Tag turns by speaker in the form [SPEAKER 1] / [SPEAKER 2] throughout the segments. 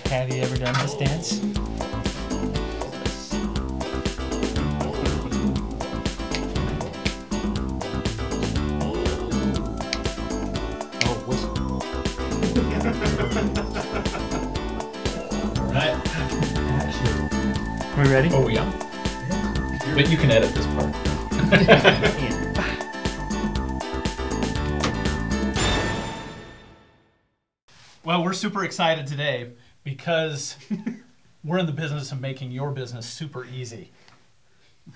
[SPEAKER 1] Have you ever done this dance? Oh, whistle.
[SPEAKER 2] All right.
[SPEAKER 1] Are we ready?
[SPEAKER 2] Oh, yeah. But you can edit this part. Well, we're super excited today because we're in the business of making your business super easy.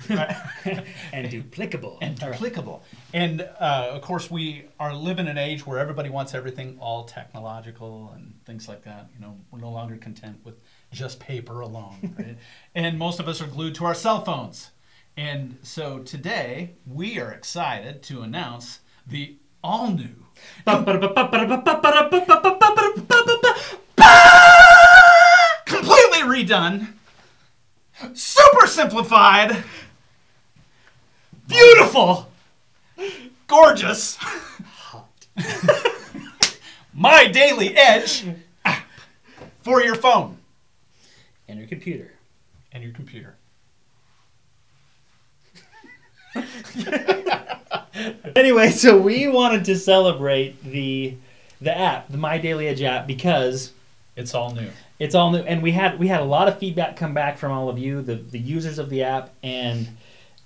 [SPEAKER 1] And duplicable.
[SPEAKER 2] And duplicable. And of course, we are living in an age where everybody wants everything all technological and things like that. You know, we're no longer content with just paper alone. Right? And most of us are glued to our cell phones. And so today, we are excited to announce the all-new completely redone, super simplified, beautiful, gorgeous, hot, My Daily Edge app for your phone
[SPEAKER 1] And your computer.
[SPEAKER 2] and your computer.
[SPEAKER 1] Anyway, so we wanted to celebrate the app, the My Daily Edge app, because
[SPEAKER 2] It's all new.
[SPEAKER 1] it's all new, and we had a lot of feedback come back from all of you, the users of the app, and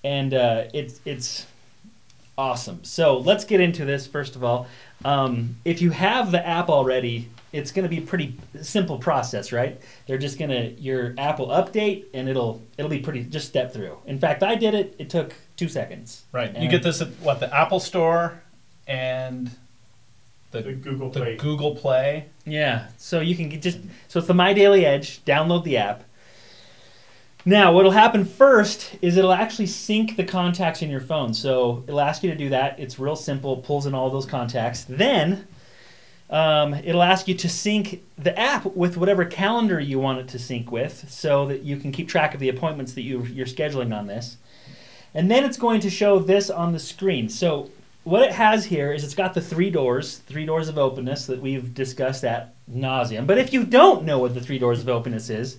[SPEAKER 1] it's awesome. So let's get into this first of all. If you have the app already, it's going to be a pretty simple process, right? They're just your app will update, and it'll be pretty just step through. In fact, I did it. It took 2 seconds.
[SPEAKER 2] Right.
[SPEAKER 1] And
[SPEAKER 2] You get this at the Apple Store and the Google Play.
[SPEAKER 1] Yeah, so you can so it's the My Daily Edge. Download the app. Now, what'll happen first is it'll actually sync the contacts in your phone. So it'll ask you to do that. It's real simple. It pulls in all those contacts. Then it'll ask you to sync the app with whatever calendar you want it to sync with, so that you can keep track of the appointments that you're scheduling on this. And then it's going to show this on the screen. So what it has here is it's got the three doors of openness that we've discussed ad nauseum. But if you don't know what the 3 doors of openness is,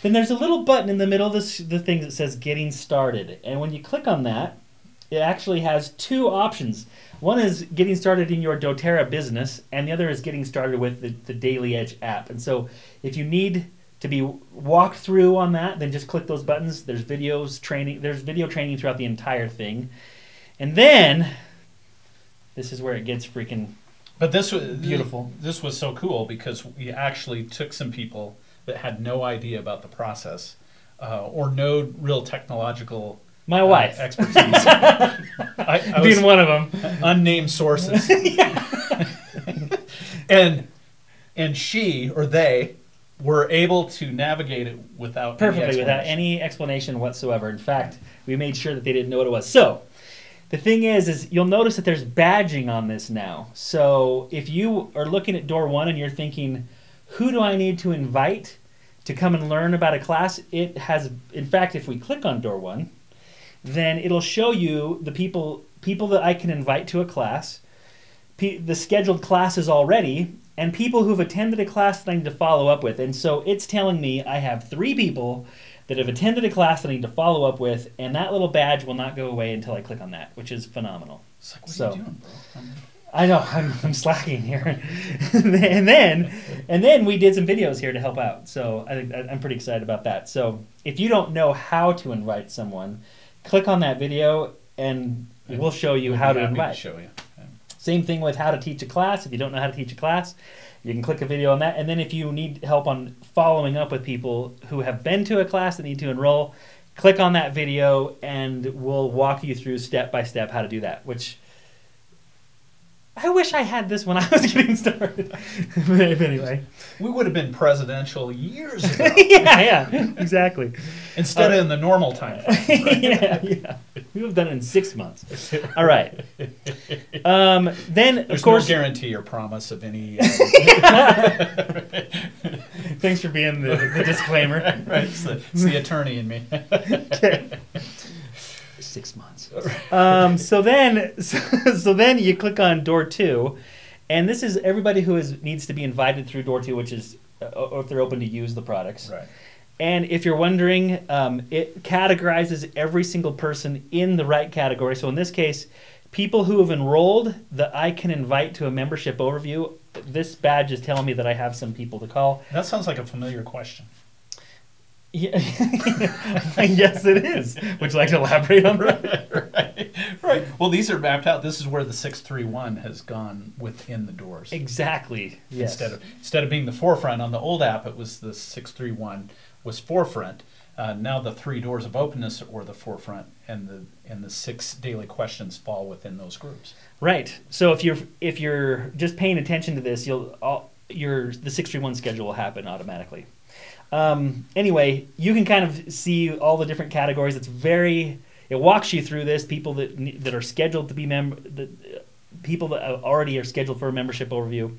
[SPEAKER 1] then there's a little button in the middle of the thing that says Getting Started. And when you click on that, it actually has 2 options. One is Getting Started in your doTERRA business, and the other is Getting Started with the Daily Edge app. And so if you need to be walked through on that, then just click those buttons. There's video training throughout the entire thing. And then this is where it gets freaking
[SPEAKER 2] But this was
[SPEAKER 1] beautiful.
[SPEAKER 2] This was so cool because we actually took some people that had no idea about the process or no real technological
[SPEAKER 1] My wife.
[SPEAKER 2] expertise. I
[SPEAKER 1] Being
[SPEAKER 2] was
[SPEAKER 1] one of them.
[SPEAKER 2] unnamed sources. and she or they were able to navigate it without
[SPEAKER 1] Perfectly, without any explanation whatsoever. In fact, we made sure that they didn't know what it was. So the thing is you'll notice that there's badging on this now. So if you are looking at door 1 and you're thinking, who do I need to invite to come and learn about a class? It has, in fact, if we click on door 1, then it'll show you the people that I can invite to a class, the scheduled classes already, and people who've attended a class that I need to follow up with. And so it's telling me I have 3 people that have attended a class that I need to follow up with, and that little badge will not go away until I click on that, which is phenomenal.
[SPEAKER 2] It's like, what are you doing, bro?
[SPEAKER 1] I know, I'm slacking here. and then we did some videos here to help out. So I'm pretty excited about that. So if you don't know how to invite someone, click on that video and we'll show you how to invite.
[SPEAKER 2] Show you. Okay.
[SPEAKER 1] Same thing with how to teach a class. If you don't know how to teach a class, you can click a video on that. And then if you need help on following up with people who have been to a class that need to enroll, click on that video and we'll walk you through step by step how to do that, which I wish I had this when I was getting started. But anyway.
[SPEAKER 2] We would have been presidential years ago.
[SPEAKER 1] yeah, exactly.
[SPEAKER 2] Instead of in the normal time frame. Right?
[SPEAKER 1] yeah. We would have done it in 6 months. All right. Then,
[SPEAKER 2] There's
[SPEAKER 1] of course...
[SPEAKER 2] no guarantee or promise of any...
[SPEAKER 1] Thanks for being the disclaimer.
[SPEAKER 2] Right, it's the attorney in me.
[SPEAKER 1] Okay. 6 months. So then you click on door 2, and this is everybody who needs to be invited through door 2, which is or if they're open to use the products.
[SPEAKER 2] Right.
[SPEAKER 1] And if you're wondering, it categorizes every single person in the right category. So in this case, people who have enrolled that I can invite to a membership overview. This badge is telling me that I have some people to call.
[SPEAKER 2] That sounds like a familiar question.
[SPEAKER 1] Yeah. Yes, it is. Would you like to elaborate on that?
[SPEAKER 2] Right. Well, these are mapped out. This is where the 631 has gone within the doors.
[SPEAKER 1] Exactly. Yes.
[SPEAKER 2] Instead of being the forefront on the old app, it was the 631 was forefront. Now the 3 doors of openness are the forefront, and the 6 daily questions fall within those groups.
[SPEAKER 1] Right. So if you're just paying attention to this, the 631 schedule will happen automatically. Anyway, you can kind of see all the different categories. It walks you through this. People that are scheduled to be people that already are scheduled for a membership overview,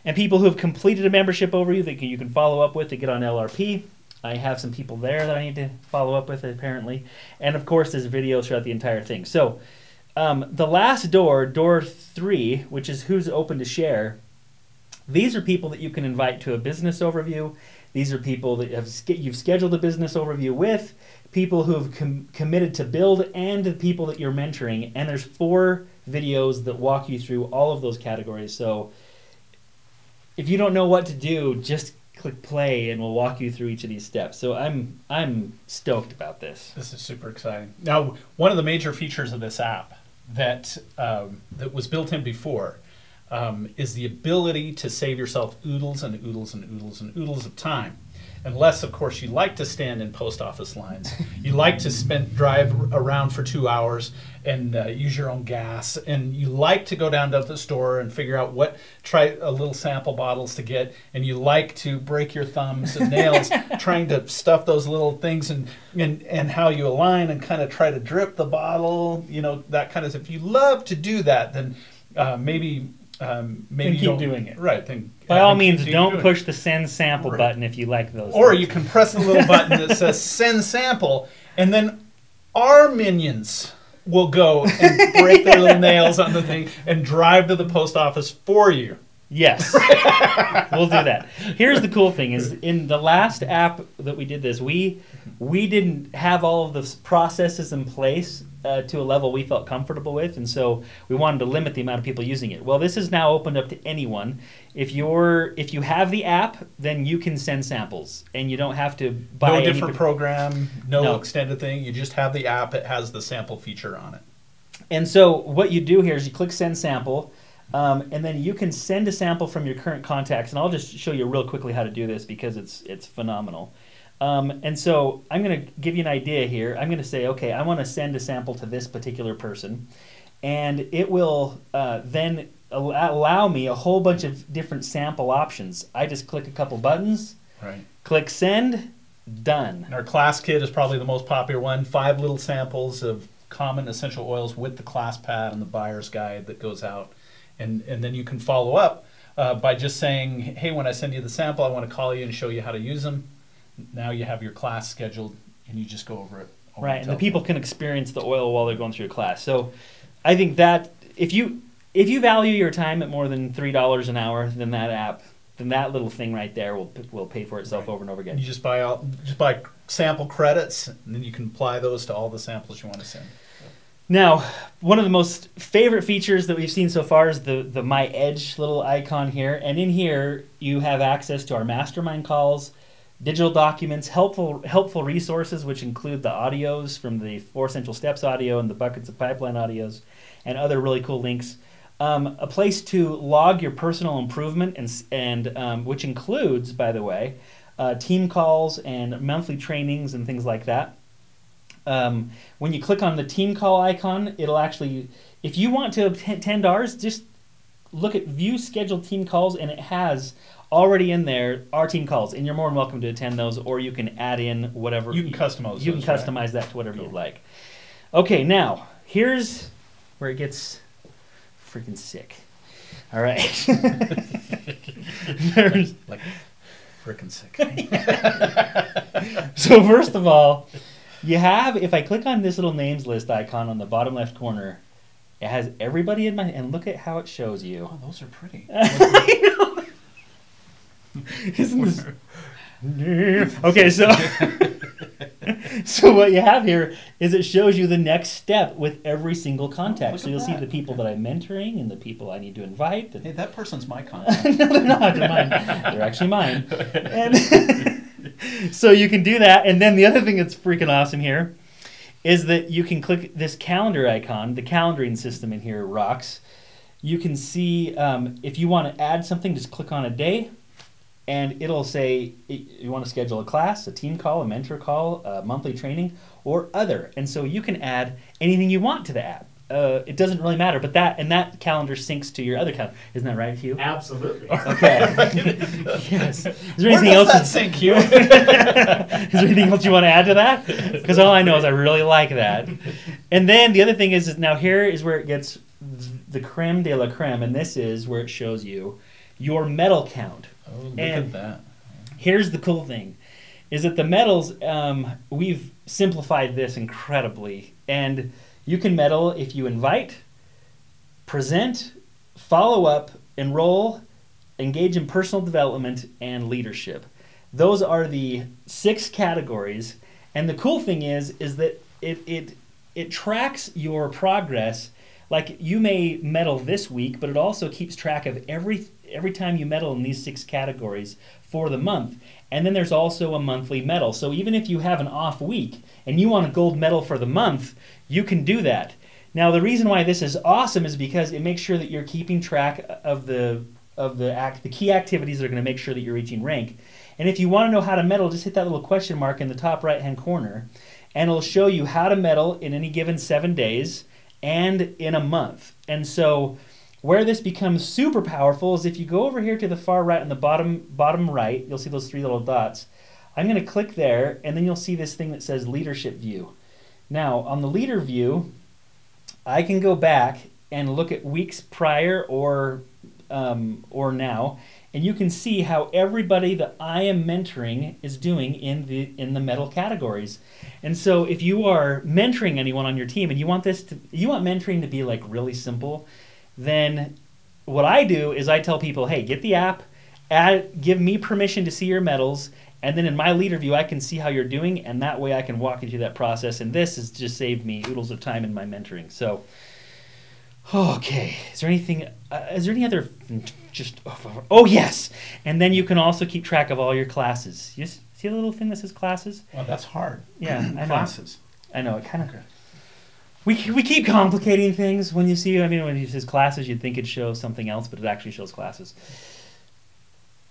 [SPEAKER 1] and people who have completed a membership overview that you can follow up with to get on LRP. I have some people there that I need to follow up with, apparently. And of course, there's videos throughout the entire thing. So the last door, door 3, which is who's open to share, these are people that you can invite to a business overview. These are people that you've scheduled a business overview with, people who have committed to build, and the people that you're mentoring. And there's 4 videos that walk you through all of those categories. So if you don't know what to do, just click play and we'll walk you through each of these steps. So I'm stoked about this.
[SPEAKER 2] This is super exciting. Now, one of the major features of this app that was built in before is the ability to save yourself oodles and oodles and oodles and oodles of time. Unless, of course, you like to stand in post office lines. You like to drive around for 2 hours and use your own gas. And you like to go down to the store and figure out try a little sample bottles to get. And you like to break your thumbs and nails trying to stuff those little things and how you align and kind of try to drip the bottle, that kind of stuff. If you love to do that, then maybe
[SPEAKER 1] keep doing it.
[SPEAKER 2] Right.
[SPEAKER 1] By all means, don't push the send sample button if you like those.
[SPEAKER 2] Or you can press the little button that says send sample, and then our minions will go and break their little nails on the thing and drive to the post office for you.
[SPEAKER 1] Yes. We'll do that. Here's the cool thing is in the last app that we did this, we didn't have all of the processes in place to a level we felt comfortable with, and so we wanted to limit the amount of people using it. Well, this is now opened up to anyone. If you have the app, then you can send samples, and you don't have to buy
[SPEAKER 2] no different program, no extended thing. You just have the app. It has the sample feature on it.
[SPEAKER 1] And so what you do here is you click send sample, and then you can send a sample from your current contacts, and I'll just show you real quickly how to do this because it's phenomenal. And so I'm going to give you an idea here. I'm going to say, okay, I want to send a sample to this particular person, and it will then allow me a whole bunch of different sample options. I just click a couple buttons,
[SPEAKER 2] right?
[SPEAKER 1] Click send, done.
[SPEAKER 2] And our class kit is probably the most popular one. 5 little samples of common essential oils with the class pad and the buyer's guide that goes out. And then you can follow up by just saying, hey, when I send you the sample, I want to call you and show you how to use them. Now you have your class scheduled, and you just go over it.
[SPEAKER 1] Right, and the people can experience the oil while they're going through your class. So I think that if you value your time at more than $3 an hour, then that little thing right there will pay for itself over and over again.
[SPEAKER 2] You just buy sample credits, and then you can apply those to all the samples you want to send.
[SPEAKER 1] Now, one of the most favorite features that we've seen so far is the My Edge little icon here. And in here, you have access to our mastermind calls, digital documents, helpful resources, which include the audios from the 4 Essential Steps audio and the Buckets of Pipeline audios, and other really cool links. A place to log your personal improvement, and which includes, by the way, team calls and monthly trainings and things like that. When you click on the team call icon, it'll actually, if you want to attend ours, just look at view scheduled team calls, and it has already in there our team calls, and you're more than welcome to attend those, or you can add in whatever.
[SPEAKER 2] You can customize.
[SPEAKER 1] You can customize that to whatever you'd like. Okay, now here's where it gets freaking sick. All right. There's
[SPEAKER 2] like freaking sick.
[SPEAKER 1] So first of all, you have, if I click on this little names list icon on the bottom left corner, it has everybody in my, and look at how it shows you.
[SPEAKER 2] Oh, those are pretty.
[SPEAKER 1] Isn't this... Okay, so so what you have here is it shows you the next step with every single contact. So you'll see the people that I'm mentoring and the people I need to invite.
[SPEAKER 2] Hey, that person's my contact.
[SPEAKER 1] No, they're not. They're mine. They're actually mine. And so you can do that. And then the other thing that's freaking awesome here is that you can click this calendar icon. The calendaring system in here rocks. You can see if you want to add something, just click on a day. And it'll say you want to schedule a class, a team call, a mentor call, a monthly training, or other. And so you can add anything you want to the app. It doesn't really matter, but that calendar syncs to your other calendar. Isn't that right, Hugh?
[SPEAKER 3] Absolutely.
[SPEAKER 1] Okay. Yes. Is there
[SPEAKER 2] Where
[SPEAKER 1] anything
[SPEAKER 2] does
[SPEAKER 1] else?
[SPEAKER 2] that sync, Hugh?
[SPEAKER 1] Is there anything else you want to add to that? Because all I know is I really like that. And then the other thing is now here is where it gets the creme de la creme, and this is where it shows you your medal count.
[SPEAKER 2] Oh, look
[SPEAKER 1] And
[SPEAKER 2] at that.
[SPEAKER 1] here's the cool thing, is that the medals, we've simplified this incredibly. And you can medal if you invite, present, follow up, enroll, engage in personal development, and leadership. Those are the 6 categories. And the cool thing is that it tracks your progress. Like you may medal this week, but it also keeps track of every time you medal in these 6 categories for the month. And then there's also a monthly medal. So even if you have an off week and you want a gold medal for the month, you can do that. Now the reason why this is awesome is because it makes sure that you're keeping track of the key activities that are going to make sure that you're reaching rank. And if you want to know how to medal, just hit that little question mark in the top right hand corner, and it'll show you how to medal in any given 7 days and in a month. And so where this becomes super powerful is if you go over here to the far right on the bottom right, you'll see those 3 little dots. I'm going to click there, and then you'll see this thing that says Leadership View. Now, on the Leader View, I can go back and look at weeks prior or now, and you can see how everybody that I am mentoring is doing in the medal categories. And so if you are mentoring anyone on your team and you want mentoring to be like really simple, then what I do is I tell people, hey, get the app, give me permission to see your medals, and then in my leader view I can see how you're doing, and that way I can walk you through that process. And this has just saved me oodles of time in my mentoring. So okay, is there any other oh yes, and then you can also keep track of all your classes. You see the little thing that says classes?
[SPEAKER 2] Well, that's hard.
[SPEAKER 1] Yeah, I know.
[SPEAKER 2] Classes.
[SPEAKER 1] I know, it kind of we keep complicating things. When you it says classes, you'd think it shows something else, but it actually shows classes.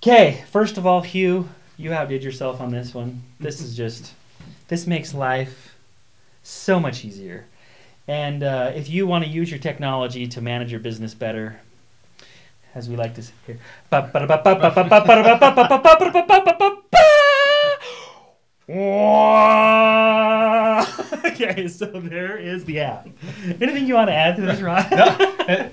[SPEAKER 1] Okay, first of all, Hugh, you outdid yourself on this one. This makes life so much easier. And if you want to use your technology to manage your business better, as we like to say here, okay, so there is the app. Anything you want to add to this, Ron?
[SPEAKER 2] No,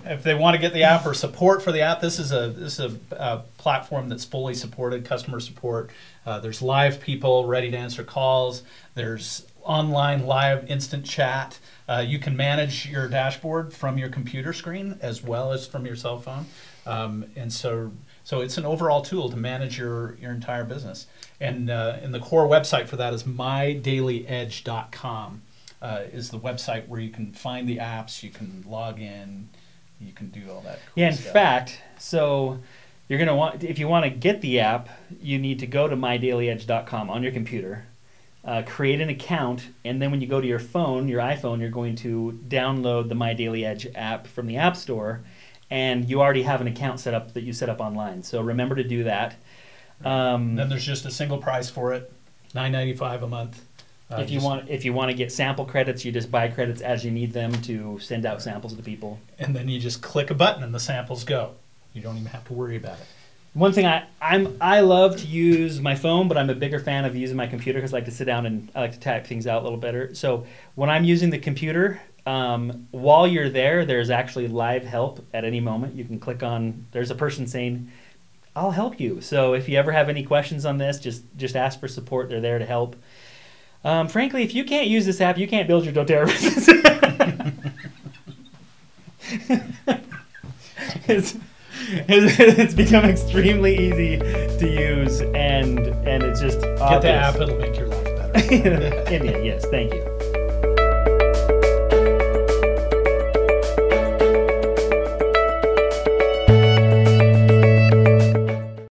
[SPEAKER 2] if they want to get the app or support for the app, this is a platform that's fully supported, customer support. There's live people ready to answer calls. There's online live instant chat. You can manage your dashboard from your computer screen as well as from your cell phone. And so it's an overall tool to manage your entire business. And the core website for that is mydailyedge.com is the website where you can find the apps, you can log in, you can do all that cool stuff.
[SPEAKER 1] In fact, so you're going to want, if you want to get the app, you need to go to mydailyedge.com on your computer, create an account, and then when you go to your phone, your iPhone, you're going to download the My Daily Edge app from the App Store, and you already have an account set up that you set up online. So remember to do that.
[SPEAKER 2] Then there's just a single price for it, $9.95 a month.
[SPEAKER 1] If you want to get sample credits, you just buy credits as you need them to send out samples to people.
[SPEAKER 2] And then you just click a button and the samples go. You don't even have to worry about it.
[SPEAKER 1] One thing I love to use my phone, but I'm a bigger fan of using my computer because I like to sit down and I like to type things out a little better. So when I'm using the computer, while you're there, there's actually live help at any moment. You can click on, there's a person saying, I'll help you. So if you ever have any questions on this, just ask for support. They're there to help. Frankly, if you can't use this app, you can't build your doTERRA business. It's become extremely easy to use, and it's just
[SPEAKER 2] Get
[SPEAKER 1] obvious.
[SPEAKER 2] the app; it'll make your life better.
[SPEAKER 1] India, yes, thank you.